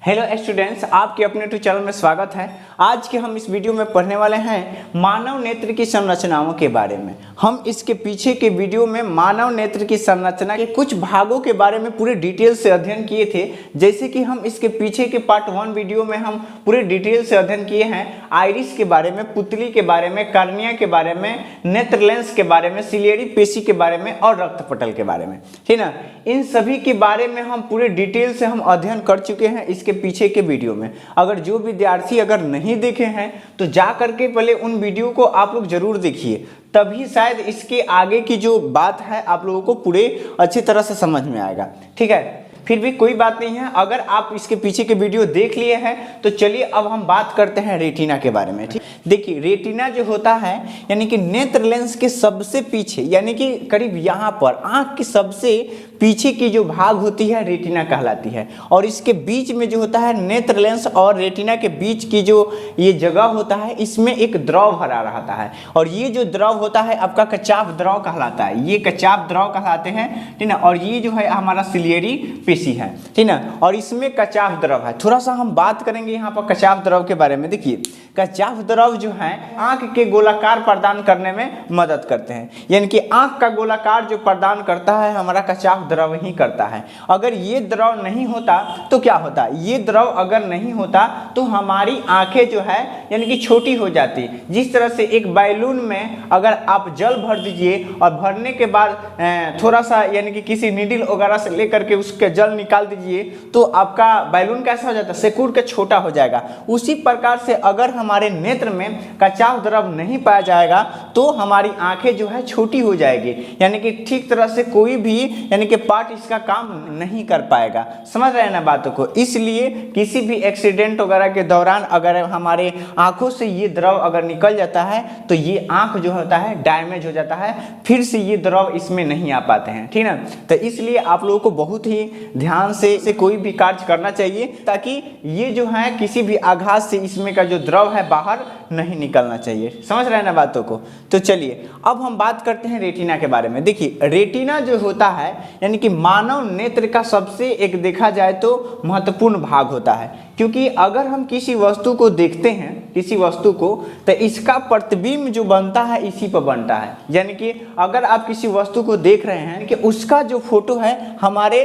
Hello students, आपके अपने YouTube channel में स्वागत है। आज के हम इस वीडियो में पढ़ने वाले हैं मानव नेत्र की संरचनाओं के बारे में। हम इसके पीछे के वीडियो में मानव नेत्र की संरचना के कुछ भागों के बारे में पूरे डिटेल से अध्ययन किए थे। जैसे कि हम इसके पीछे के पार्ट 1 वीडियो में हम पूरे डिटेल से अध्ययन किए हैं आइरिस के बारे में, पुतली के बारे में, कार्निया के बारे में, नेत्र लेंस के बारे में, सिलियरी पेशी के बारे में और रक्त पटल के बारे में, ठीक ना। इन सभी के बारे में हम पूरे डिटेल से हम अध्ययन कर चुके हैं इसके पीछे के वीडियो में। अगर जो विद्यार्थी अगर नहीं देखे हैं तो जा करके पहले उन वीडियो को आप लोग जरूर देखिए, तभी शायद इसके आगे की जो बात है आप लोगों को पूरे अच्छी तरह से समझ में आएगा, ठीक है। फिर भी कोई बात नहीं है, अगर आप इसके पीछे के वीडियो देख लिए हैं तो चलिए अब हम बात करते हैं रेटिना के बारे में। ठीक, देखिए रेटिना जो होता है यानी कि नेत्र लेंस के सबसे पीछे, यानी कि करीब यहाँ पर आँख की सबसे पीछे की जो भाग होती है रेटिना कहलाती है। और इसके बीच में जो होता है नेत्र लेंस और रेटिना के बीच की जो ये जगह होता है, इसमें एक द्रव भरा रहता है। और ये जो द्रव होता है आपका कचाफ द्रव कहलाता है, ये कचाफ द्रव कहलाते हैं, ठीक ना। और ये जो है हमारा सिलियरी पेशी है, ठीक ना। और इसमें कचाफ द्रव है। थोड़ा सा हम बात करेंगे यहाँ पर कचाफ द्रव के बारे में। देखिए कचाफ द्रव जो है आंख के गोलाकार प्रदान करने में मदद करते हैं, यानी कि आंख का गोलाकार जो प्रदान करता है हमारा कचाफ द्रव ही करता है। अगर ये द्रव नहीं होता तो क्या होता, ये द्रव अगर नहीं होता तो हमारी आंखें जो है यानी कि छोटी हो जाती। जिस तरह से एक बैलून में अगर आप जल भर दीजिए और भरने के बाद थोड़ा सा यानी कि किसी नीडल वगैरह से लेकर के उसके जल निकाल दीजिए तो आपका बैलून कैसा हो जाता है, सिकुड़ के छोटा हो जाएगा। उसी प्रकार से अगर हमारे नेत्र में कचाफ द्रव नहीं पाया जाएगा तो हमारी आंखें जो है छोटी हो जाएगी, यानी कि ठीक तरह से कोई भी यानी कि पार्ट इसका काम नहीं कर पाएगा। समझ रहे हैं ना बातों को। इसलिए किसी भी एक्सीडेंट वगैरह के दौरान अगर हमारे आंखों से ये द्रव अगर निकल जाता है तो ये आंख जो होता है डैमेज हो जाता है, फिर से ये द्रव इसमें नहीं आ पाते हैं, ठीक ना। तो इसलिए आप लोगों को बहुत ही ध्यान से कोई भी कार्य करना चाहिए ताकि ये जो है किसी भी आघात से इसमें का जो द्रव है बाहर नहीं निकलना चाहिए। समझ रहे हैं ना बातों को। तो चलिए अब हम बात करते हैं रेटिना के बारे में। देखिए रेटिना जो होता है यानी कि मानव नेत्र का सबसे एक देखा जाए तो महत्वपूर्ण भाग होता है, क्योंकि अगर हम किसी वस्तु को देखते हैं, किसी वस्तु को, तो इसका प्रतिबिंब जो बनता है इसी पर बनता है। यानी कि अगर आप किसी वस्तु को देख रहे हैं कि उसका जो फोटो है हमारे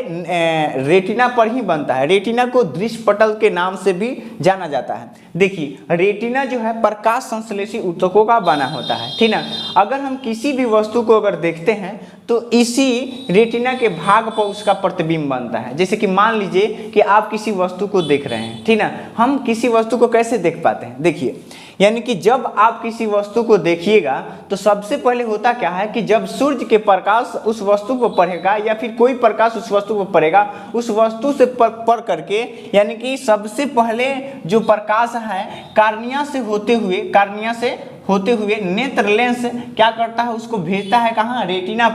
रेटिना पर ही बनता है। रेटिना को दृश्य पटल के नाम से भी जाना जाता है। देखिए रेटिना जो है प्रकाश संश्लेषी ऊतकों का बना होता है, ठीक ना। अगर हम किसी भी वस्तु को अगर देखते हैं तो इसी रेटिना के भाग पर उसका प्रतिबिंब बनता है। जैसे कि मान लीजिए कि आप किसी वस्तु को देख रहे हैं, ठीक ना। हम किसी वस्तु को कैसे देख पाते हैं, देखिए यानी कि जब आप किसी वस्तु को देखिएगा तो सबसे पहले होता क्या है कि जब सूर्य के प्रकाश उस वस्तु पर पड़ेगा या फिर कोई प्रकाश उस वस्तु पर पड़ेगा, उस वस्तु से पड़ करके यानी कि सबसे पहले जो प्रकाश है कार्निया से होते हुए नेत्र लेंस क्या करता है, उसको भेजता है कहाँ, रेटिना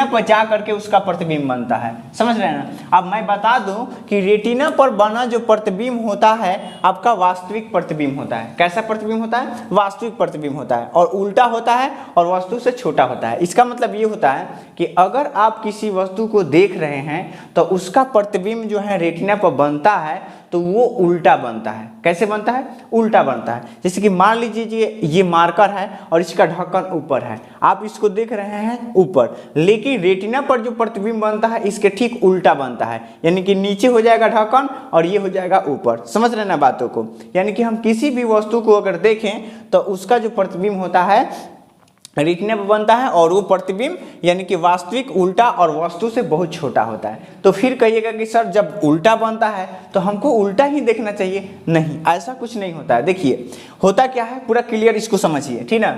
पर जा करके उसका प्रतिबिंब बनता है। समझ रहे हैं ना। अब मैं बता दूं कि रेटिना पर बना जो प्रतिबिंब होता है आपका वास्तविक प्रतिबिंब होता है। कैसा प्रतिबिंब होता है, वास्तविक प्रतिबिंब होता है, और उल्टा होता है और वस्तु से छोटा होता है। इसका मतलब ये होता है कि अगर आप किसी वस्तु को देख रहे हैं तो उसका प्रतिबिंब जो है रेटिना पर बनता है तो वो उल्टा बनता है। कैसे बनता है, उल्टा बनता है। जैसे कि मान लीजिए ये मार्कर है और इसका ढक्कन ऊपर है, आप इसको देख रहे हैं ऊपर, लेकिन रेटिना पर जो प्रतिबिंब बनता है इसके ठीक उल्टा बनता है, यानी कि नीचे हो जाएगा ढक्कन और ये हो जाएगा ऊपर। समझ रहे ना बातों को। यानी कि हम किसी भी वस्तु को अगर देखें तो उसका जो प्रतिबिंब होता है रेटिना पर बनता है और वो प्रतिबिंब यानी कि वास्तविक उल्टा और वस्तु से बहुत छोटा होता है। तो फिर कहिएगा कि सर जब उल्टा बनता है तो हमको उल्टा ही देखना चाहिए। नहीं, ऐसा कुछ नहीं होता है। देखिए होता क्या है, पूरा क्लियर इसको समझिए, ठीक ना।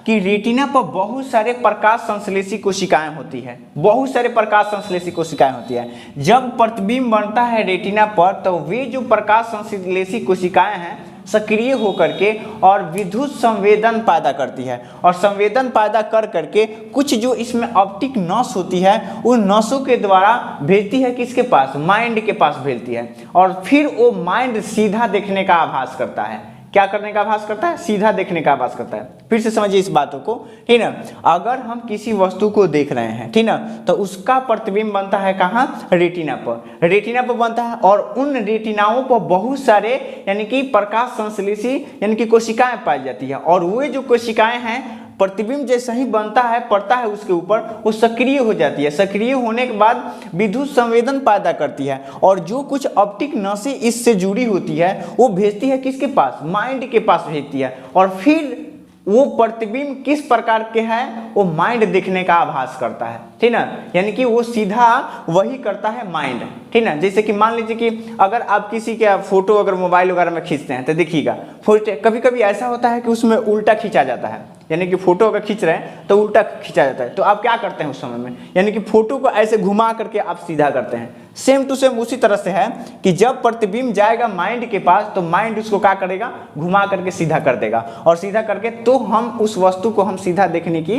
कि रेटिना पर बहुत सारे प्रकाश संश्लेषी कोशिकाएं होती है, बहुत सारे प्रकाश संश्लेषी कोशिकाएं होती है। जब प्रतिबिंब बनता है रेटिना पर तो वे जो प्रकाश संश्लेषी कोशिकाएं हैं सक्रिय होकर के और विद्युत संवेदन पैदा करती है, और संवेदन पैदा कर करके कुछ जो इसमें ऑप्टिक नस होती है उन नसों के द्वारा भेजती है किसके पास, माइंड के पास भेजती है, और फिर वो माइंड सीधा देखने का आभास करता है। क्या करने का आभास करता है? सीधा देखने का आभास करता है। फिर से समझिए इस बातों को, ठीक ना। अगर हम किसी वस्तु को देख रहे हैं, ठीक ना, तो उसका प्रतिबिंब बनता है कहाँ? रेटिना पर। रेटिना पर बनता है और उन रेटिनाओं पर बहुत सारे यानी कि प्रकाश संश्लेषी यानी कि कोशिकाएं पाई जाती है, और वे जो कोशिकाएं हैं प्रतिबिंब जैसा ही बनता है, पड़ता है उसके ऊपर, वो सक्रिय हो जाती है। सक्रिय होने के बाद विद्युत संवेदन पैदा करती है, और जो कुछ ऑप्टिक नसें इससे जुड़ी होती है वो भेजती है किसके पास? माइंड के पास भेजती है। और फिर वो प्रतिबिंब किस प्रकार के है? वो माइंड देखने का आभास करता है, ठीक ना। यानी कि वो सीधा वही करता है माइंड, ठीक ना। जैसे कि मान लीजिए कि अगर आप किसी के फोटो अगर मोबाइल वगैरह में खींचते हैं तो देखिएगा, फोटो कभी कभी ऐसा होता है कि उसमें उल्टा खींचा जाता है, यानी कि फोटो अगर खींच रहे हैं तो उल्टा खींचा जाता है। तो आप क्या करते हैं उस समय में? यानी कि फोटो को ऐसे घुमा करके आप सीधा करते हैं। सेम टू सेम उसी तरह से है कि जब प्रतिबिंब जाएगा माइंड के पास तो माइंड उसको क्या करेगा? घुमा करके सीधा कर देगा, और सीधा करके तो हम उस वस्तु को हम सीधा देखने की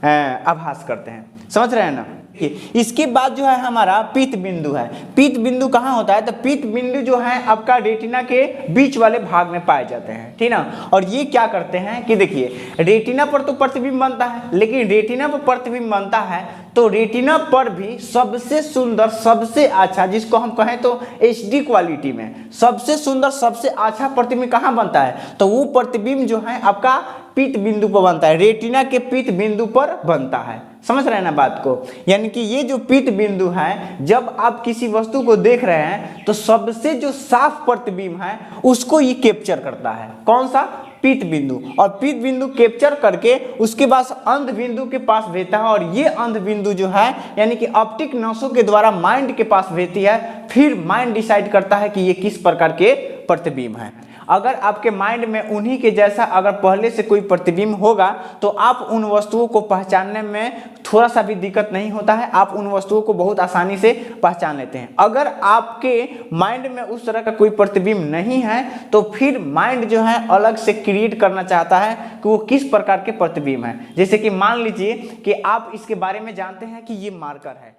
आभास करते हैं। समझ रहे हैं ना? इसके बाद जो है हमारा पीत बिंदु है। पीत बिंदु कहाँ होता है? तो पीत बिंदु जो है आपका रेटिना के बीच वाले भाग में पाए जाते हैं, ठीक ना। और ये क्या करते हैं कि देखिए, रेटिना पर तो प्रतिबिंब बनता है, लेकिन रेटिना पर प्रतिबिंब बनता है तो रेटिना पर भी सबसे सुंदर, सबसे अच्छा, जिसको हम कहें तो HD क्वालिटी में सबसे सुंदर, सबसे अच्छा प्रतिबिंब कहाँ बनता है? तो वो प्रतिबिंब जो है आपका पीत बिंदु पर बनता है, रेटिना के पीत बिंदु पर बनता है। समझ रहे हैं ना बात को? यानी कि ये जो पीत बिंदु है, जब आप किसी वस्तु को देख रहे हैं तो सबसे जो साफ प्रतिबिंब है उसको ये कैप्चर करता है। कौन सा? पीत बिंदु। और पीत बिंदु कैप्चर करके उसके बाद अंध बिंदु के पास भेजता है, और ये अंध बिंदु जो है यानी कि ऑप्टिक नसों के द्वारा माइंड के पास भेजती है। फिर माइंड डिसाइड करता है कि ये किस प्रकार के प्रतिबिंब है। अगर आपके माइंड में उन्हीं के जैसा अगर पहले से कोई प्रतिबिंब होगा तो आप उन वस्तुओं को पहचानने में थोड़ा सा भी दिक्कत नहीं होता है, आप उन वस्तुओं को बहुत आसानी से पहचान लेते हैं। अगर आपके माइंड में उस तरह का कोई प्रतिबिंब नहीं है तो फिर माइंड जो है अलग से क्रिएट करना चाहता है कि वो किस प्रकार के प्रतिबिंब है। जैसे कि मान लीजिए कि आप इसके बारे में जानते हैं कि ये मार्कर है,